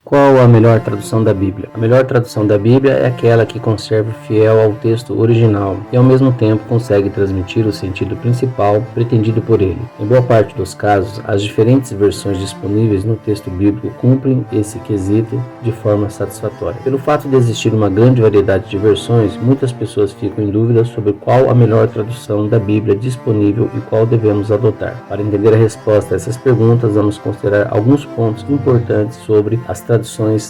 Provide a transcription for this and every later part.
Qual a melhor tradução da Bíblia? A melhor tradução da Bíblia é aquela que conserva fiel ao texto original e ao mesmo tempo consegue transmitir o sentido principal pretendido por ele. Em boa parte dos casos, as diferentes versões disponíveis no texto bíblico cumprem esse quesito de forma satisfatória. Pelo fato de existir uma grande variedade de versões, muitas pessoas ficam em dúvida sobre qual a melhor tradução da Bíblia disponível e qual devemos adotar. Para entender a resposta a essas perguntas, vamos considerar alguns pontos importantes sobre as traduções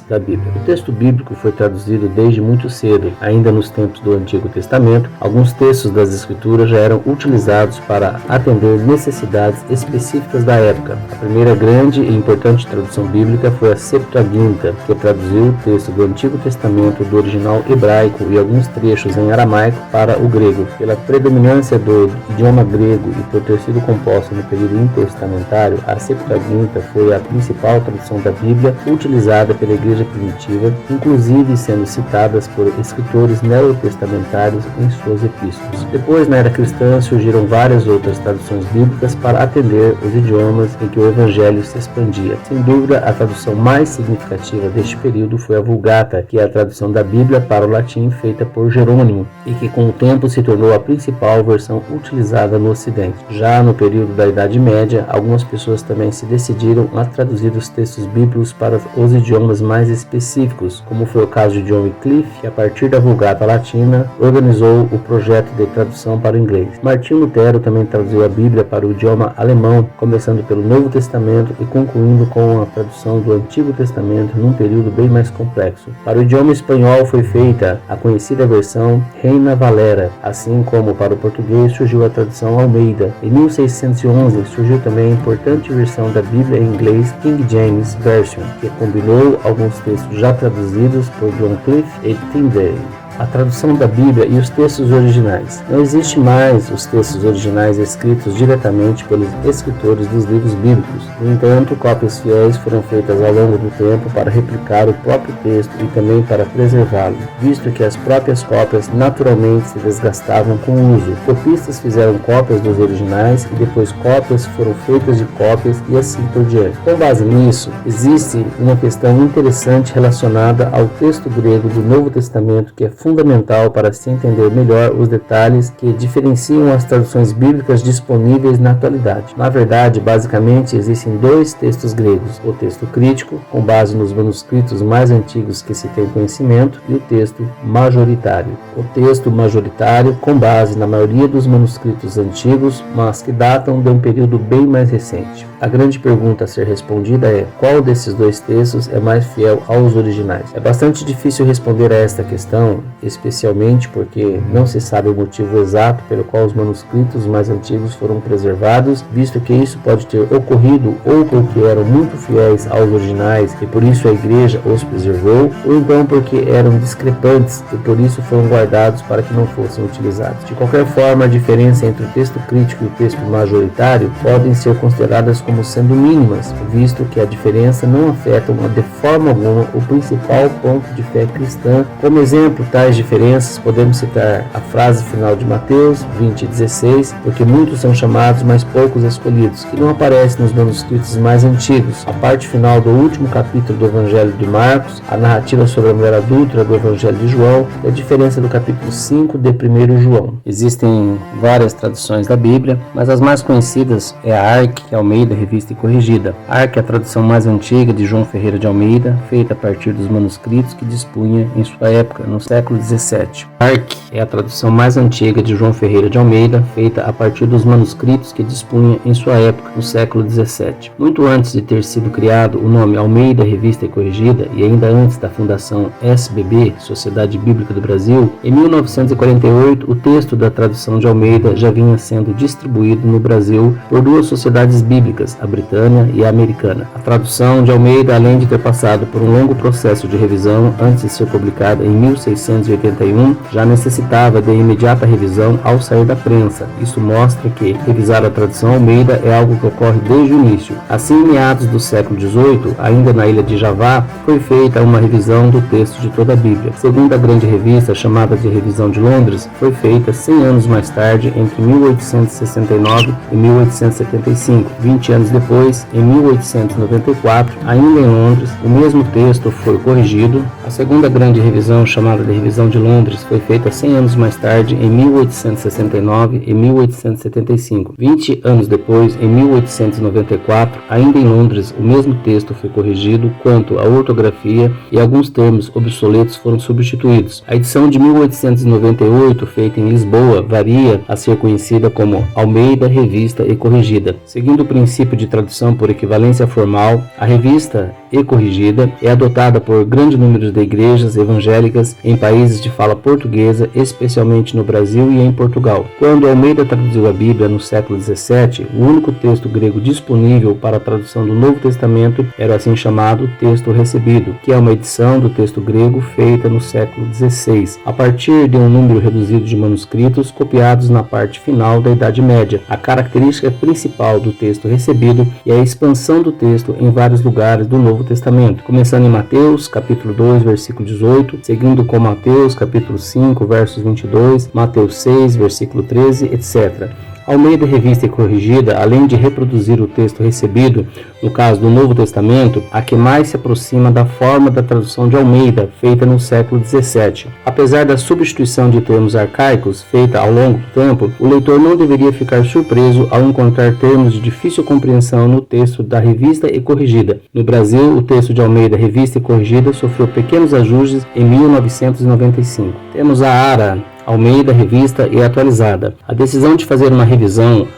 da Bíblia. O texto bíblico foi traduzido desde muito cedo. Ainda nos tempos do Antigo Testamento, alguns textos das Escrituras já eram utilizados para atender necessidades específicas da época. A primeira grande e importante tradução bíblica foi a Septuaginta, que traduziu o texto do Antigo Testamento do original hebraico e alguns trechos em aramaico para o grego. Pela predominância do idioma grego e por ter sido composta no período intertestamentário, a Septuaginta foi a principal tradução da Bíblia utilizada pela igreja primitiva, inclusive sendo citadas por escritores neotestamentários em suas epístolas. Depois, na era cristã, surgiram várias outras traduções bíblicas para atender os idiomas em que o evangelho se expandia. Sem dúvida, a tradução mais significativa deste período foi a Vulgata, que é a tradução da Bíblia para o latim feita por Jerônimo e que com o tempo se tornou a principal versão utilizada no Ocidente. Já no período da Idade Média, algumas pessoas também se decidiram a traduzir os textos bíblicos para os idiomas mais específicos, como foi o caso de John Wycliffe, que a partir da Vulgata Latina organizou o projeto de tradução para o inglês. Martinho Lutero também traduziu a Bíblia para o idioma alemão, começando pelo Novo Testamento e concluindo com a tradução do Antigo Testamento num período bem mais complexo. Para o idioma espanhol foi feita a conhecida versão Reina Valera, assim como para o português surgiu a tradução Almeida. Em 1611 surgiu também a importante versão da Bíblia em inglês King James Version, que combinou alguns textos já traduzidos por John Wycliffe e Tyndale. A tradução da Bíblia e os textos originais. Não existe mais os textos originais escritos diretamente pelos escritores dos livros bíblicos. No entanto, cópias fiéis foram feitas ao longo do tempo para replicar o próprio texto e também para preservá-lo, visto que as próprias cópias naturalmente se desgastavam com o uso. Copistas fizeram cópias dos originais e depois cópias foram feitas de cópias e assim por diante. Com base nisso, existe uma questão interessante relacionada ao texto grego do Novo Testamento que é fundamental para se entender melhor os detalhes que diferenciam as traduções bíblicas disponíveis na atualidade. Na verdade, basicamente existem dois textos gregos: o texto crítico, com base nos manuscritos mais antigos que se tem conhecimento, e o texto majoritário. O texto majoritário, com base na maioria dos manuscritos antigos, mas que datam de um período bem mais recente. A grande pergunta a ser respondida é: qual desses dois textos é mais fiel aos originais? É bastante difícil responder a esta questão, especialmente porque não se sabe o motivo exato pelo qual os manuscritos mais antigos foram preservados, visto que isso pode ter ocorrido ou porque eram muito fiéis aos originais e por isso a igreja os preservou, ou então porque eram discrepantes e por isso foram guardados para que não fossem utilizados. De qualquer forma, a diferença entre o texto crítico e o texto majoritário podem ser consideradas como sendo mínimas, visto que a diferença não afeta de forma alguma o principal ponto de fé cristã. Como exemplo, tais diferenças podemos citar a frase final de Mateus 20:16, porque muitos são chamados, mas poucos escolhidos, que não aparece nos manuscritos mais antigos. A parte final do último capítulo do Evangelho de Marcos, a narrativa sobre a mulher adúltera do Evangelho de João e a diferença do capítulo 5 de 1 João. Existem várias traduções da Bíblia, mas as mais conhecidas é a Ark, que é Almeida, revista e corrigida. A Ark é a tradução mais antiga de João Ferreira de Almeida, feita a partir dos manuscritos que dispunha em sua época, no século XVII. Ark é a tradução mais antiga de João Ferreira de Almeida, feita a partir dos manuscritos que dispunha em sua época, no século XVII. Muito antes de ter sido criado o nome Almeida, Revista e Corrigida, e ainda antes da fundação SBB, Sociedade Bíblica do Brasil, em 1948, o texto da tradução de Almeida já vinha sendo distribuído no Brasil por duas sociedades bíblicas, a britânica e a americana. A tradução de Almeida, além de ter passado por um longo processo de revisão antes de ser publicada em 1688, 1981, já necessitava de imediata revisão ao sair da prensa. Isso mostra que revisar a tradução Almeida é algo que ocorre desde o início. Assim, em meados do século XVIII, ainda na ilha de Javá, foi feita uma revisão do texto de toda a Bíblia. Segundo a grande revista, chamada de Revisão de Londres, foi feita 100 anos mais tarde, entre 1869 e 1875. 20 anos depois, em 1894, ainda em Londres, o mesmo texto foi corrigido. A segunda grande revisão, chamada de Revisão de Londres, foi feita 100 anos mais tarde, em 1869 e 1875. 20 anos depois, em 1894, ainda em Londres, o mesmo texto foi corrigido quanto à ortografia e alguns termos obsoletos foram substituídos. A edição de 1898, feita em Lisboa, varia a ser conhecida como Almeida Revista e Corrigida. Seguindo o princípio de tradução por equivalência formal, a revista e corrigida é adotada por grande número de igrejas evangélicas em países de fala portuguesa, especialmente no Brasil e em Portugal. Quando Almeida traduziu a Bíblia no século XVII, o único texto grego disponível para a tradução do Novo Testamento era o assim chamado texto recebido, que é uma edição do texto grego feita no século XVI, a partir de um número reduzido de manuscritos copiados na parte final da Idade Média. A característica principal do texto recebido é a expansão do texto em vários lugares do Novo Testamento, começando em Mateus, capítulo 2, versículo 18, seguindo com Mateus, capítulo 5, versos 22, Mateus 6, versículo 13, etc. Almeida Revista e Corrigida, além de reproduzir o texto recebido, no caso do Novo Testamento, a que mais se aproxima da forma da tradução de Almeida, feita no século XVII. Apesar da substituição de termos arcaicos, feita ao longo do tempo, o leitor não deveria ficar surpreso ao encontrar termos de difícil compreensão no texto da Revista e Corrigida. No Brasil, o texto de Almeida Revista e Corrigida sofreu pequenos ajustes em 1995. Temos a ARA, Almeida, Revista e Atualizada. A decisão de fazer uma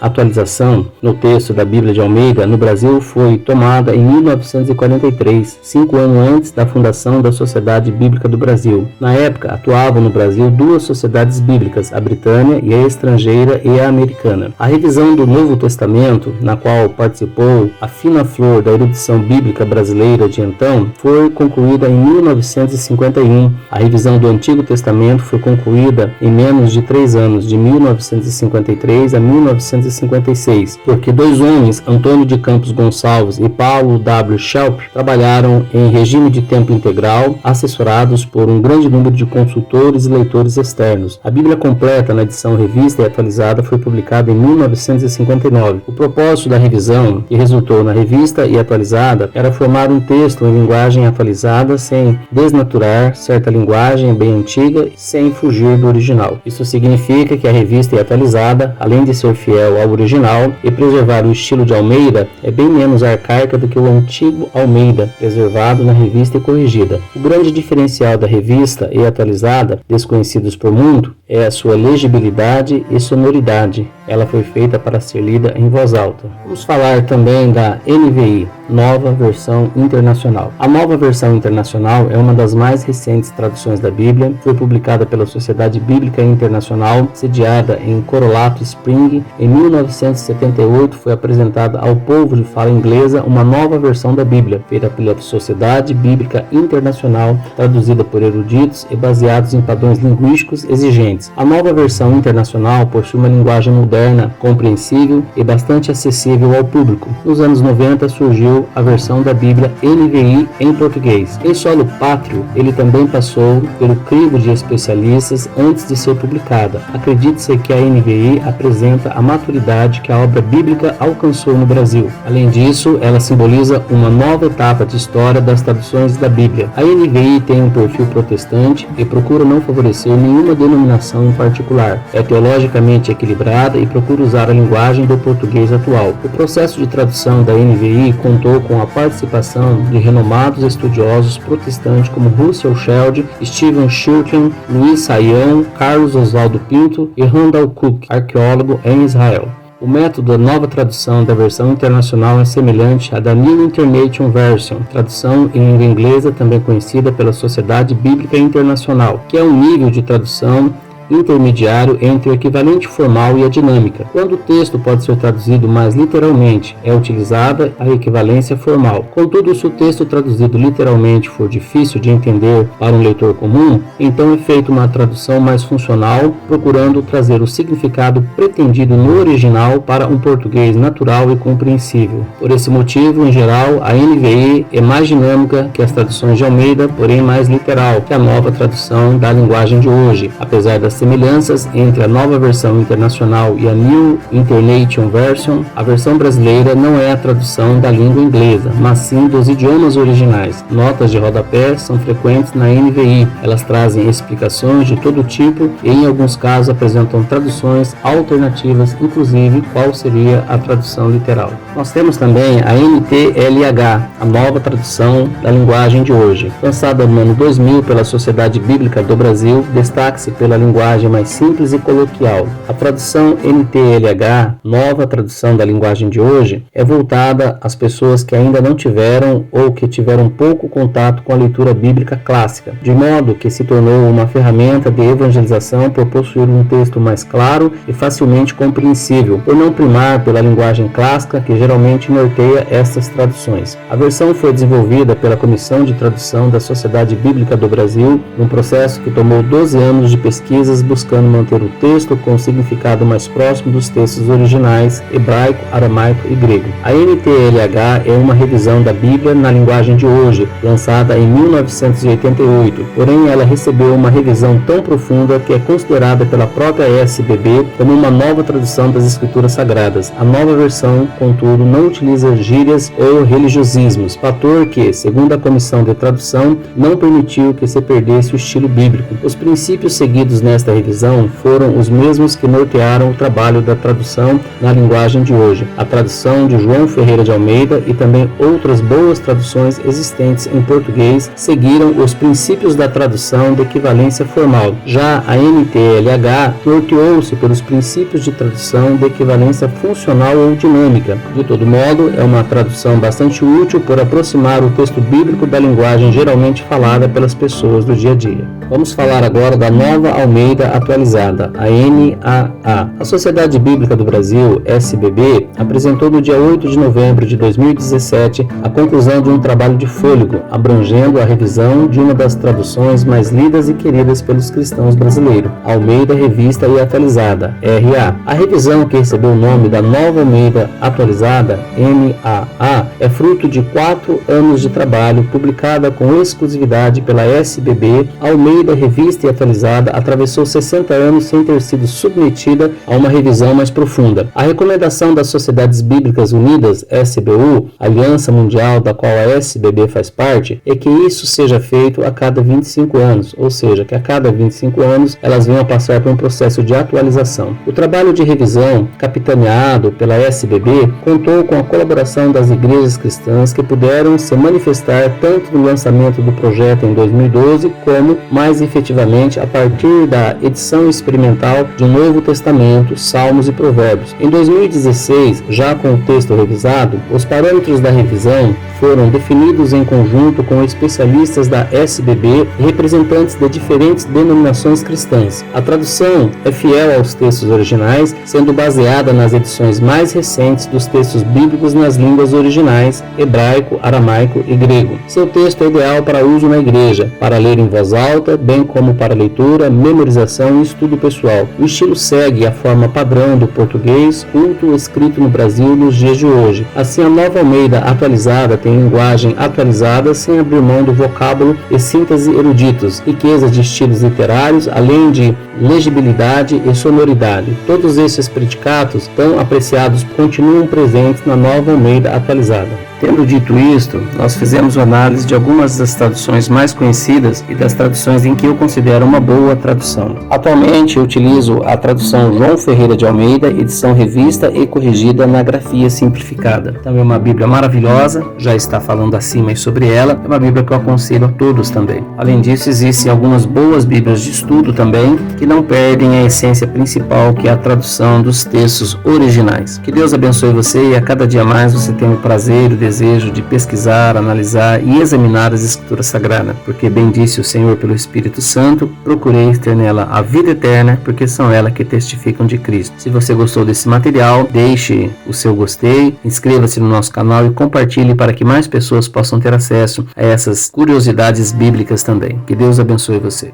atualização no texto da Bíblia de Almeida no Brasil foi tomada em 1943, 5 anos antes da fundação da Sociedade Bíblica do Brasil. Na época, atuavam no Brasil duas sociedades bíblicas, a britânica e a estrangeira e a americana. A revisão do Novo Testamento, na qual participou a fina flor da erudição bíblica brasileira de então, foi concluída em 1951. A revisão do Antigo Testamento foi concluída em menos de 3 anos, de 1953 a 1956, porque dois homens, Antônio de Campos Gonçalves e Paulo W. Schelp, trabalharam em regime de tempo integral, assessorados por um grande número de consultores e leitores externos. A Bíblia completa, na edição revista e atualizada, foi publicada em 1959. O propósito da revisão, que resultou na revista e atualizada, era formar um texto em linguagem atualizada sem desnaturar certa linguagem bem antiga e sem fugir do original. Isso significa que a revista e atualizada, além de ser fiel ao original e preservar o estilo de Almeida, é bem menos arcaica do que o antigo Almeida, preservado na revista e corrigida. O grande diferencial da revista e atualizada, desconhecidos por muito, é a sua legibilidade e sonoridade. Ela foi feita para ser lida em voz alta. Vamos falar também da NVI, Nova Versão Internacional. A Nova Versão Internacional é uma das mais recentes traduções da Bíblia. Foi publicada pela Sociedade Bíblica Internacional, sediada em Colorado Springs. Em 1978 foi apresentada ao povo de fala inglesa uma nova versão da Bíblia, feita pela Sociedade Bíblica Internacional, traduzida por eruditos e baseados em padrões linguísticos exigentes. A Nova Versão Internacional possui uma linguagem moderna, compreensível e bastante acessível ao público. Nos anos 90 surgiu a versão da Bíblia NVI em português. Em solo pátrio, ele também passou pelo crivo de especialistas antes de ser publicada. Acredite-se que a NVI apresenta a maturidade que a obra bíblica alcançou no Brasil. Além disso, ela simboliza uma nova etapa de história das traduções da Bíblia. A NVI tem um perfil protestante e procura não favorecer nenhuma denominação em particular. É teologicamente equilibrada e procura usar a linguagem do português atual. O processo de tradução da NVI contou com a participação de renomados estudiosos protestantes como Russell Shedd, Stephen Shirkin, Luiz Saião, Carlos Oswaldo Pinto e Randall Cook, arqueólogo em Israel. O método da nova tradução da versão internacional é semelhante à da New International Version, tradução em língua inglesa também conhecida pela Sociedade Bíblica Internacional, que é um nível de tradução intermediário entre o equivalente formal e a dinâmica. Quando o texto pode ser traduzido mais literalmente, é utilizada a equivalência formal. Contudo, se o texto traduzido literalmente for difícil de entender para um leitor comum, então é feita uma tradução mais funcional, procurando trazer o significado pretendido no original para um português natural e compreensível. Por esse motivo, em geral, a NVI é mais dinâmica que as traduções de Almeida, porém mais literal que a nova tradução da linguagem de hoje. Apesar das semelhanças entre a nova versão internacional e a New International Version, a versão brasileira não é a tradução da língua inglesa, mas sim dos idiomas originais. Notas de rodapé são frequentes na NVI. Elas trazem explicações de todo tipo e, em alguns casos, apresentam traduções alternativas, inclusive qual seria a tradução literal. Nós temos também a NTLH, a nova tradução da linguagem de hoje. Lançada no ano 2000 pela Sociedade Bíblica do Brasil, destaque-se pela linguagem mais simples e coloquial. A tradução NTLH, nova tradução da linguagem de hoje, é voltada às pessoas que ainda não tiveram ou que tiveram pouco contato com a leitura bíblica clássica, de modo que se tornou uma ferramenta de evangelização por possuir um texto mais claro e facilmente compreensível, por não primar pela linguagem clássica que geralmente norteia estas traduções. A versão foi desenvolvida pela Comissão de Tradução da Sociedade Bíblica do Brasil, num processo que tomou 12 anos de pesquisas buscando manter o texto com o significado mais próximo dos textos originais hebraico, aramaico e grego. A NTLH é uma revisão da Bíblia na linguagem de hoje, lançada em 1988, porém ela recebeu uma revisão tão profunda que é considerada pela própria SBB como uma nova tradução das Escrituras Sagradas. A nova versão, contudo, não utiliza gírias ou religiosismos, fator que, segundo a Comissão de Tradução, não permitiu que se perdesse o estilo bíblico. Os princípios seguidos nesta revisão foram os mesmos que nortearam o trabalho da tradução na linguagem de hoje. A tradução de João Ferreira de Almeida e também outras boas traduções existentes em português seguiram os princípios da tradução de equivalência formal. Já a NTLH norteou-se pelos princípios de tradução de equivalência funcional ou dinâmica. De todo modo, é uma tradução bastante útil por aproximar o texto bíblico da linguagem geralmente falada pelas pessoas do dia a dia. Vamos falar agora da Nova Almeida Atualizada, a NAA. A Sociedade Bíblica do Brasil, SBB, apresentou no dia 8 de novembro de 2017 a conclusão de um trabalho de fôlego, abrangendo a revisão de uma das traduções mais lidas e queridas pelos cristãos brasileiros, Almeida Revista e Atualizada, RA. A revisão, que recebeu o nome da Nova Almeida Atualizada, NAA, é fruto de 4 anos de trabalho, publicada com exclusividade pela SBB. Almeida Revista e Atualizada atravessou 60 anos sem ter sido submetida a uma revisão mais profunda. A recomendação das Sociedades Bíblicas Unidas, SBU, Aliança Mundial da qual a SBB faz parte, é que isso seja feito a cada 25 anos, ou seja, que a cada 25 anos elas venham a passar por um processo de atualização. O trabalho de revisão, capitaneado pela SBB, contou com a colaboração das igrejas cristãs que puderam se manifestar tanto no lançamento do projeto em 2012, como, mais efetivamente, a partir da edição experimental de um Novo Testamento, Salmos e Provérbios. Em 2016, já com o texto revisado, os parâmetros da revisão foram definidos em conjunto com especialistas da SBB e representantes de diferentes denominações cristãs. A tradução é fiel aos textos originais, sendo baseada nas edições mais recentes dos textos bíblicos nas línguas originais, hebraico, aramaico e grego. Seu texto é ideal para uso na igreja, para ler em voz alta, bem como para leitura, memorização e estudo pessoal. O estilo segue a forma padrão do português culto escrito no Brasil nos dias de hoje. Assim, a Nova Almeida Atualizada tem linguagem atualizada sem abrir mão do vocábulo e síntese eruditos, riqueza de estilos literários, além de legibilidade e sonoridade. Todos esses predicados tão apreciados continuam presentes na Nova Almeida Atualizada. Tendo dito isto, nós fizemos uma análise de algumas das traduções mais conhecidas e das traduções em que eu considero uma boa tradução. Atualmente eu utilizo a tradução João Ferreira de Almeida, edição revista e corrigida na grafia simplificada. Também é uma Bíblia maravilhosa, já está falando acima sobre ela, é uma Bíblia que eu aconselho a todos também. Além disso, existem algumas boas Bíblias de estudo também, que não perdem a essência principal, que é a tradução dos textos originais. Que Deus abençoe você e a cada dia mais você tenha o prazer e o desejo de pesquisar, analisar e examinar as Escrituras Sagradas, porque bem disse o Senhor pelo Espírito Santo, procureis ter nela a vida eterna, porque são elas que testificam de Cristo. Se você gostou desse material, deixe o seu gostei, inscreva-se no nosso canal e compartilhe para que mais pessoas possam ter acesso a essas curiosidades bíblicas também. Que Deus abençoe você.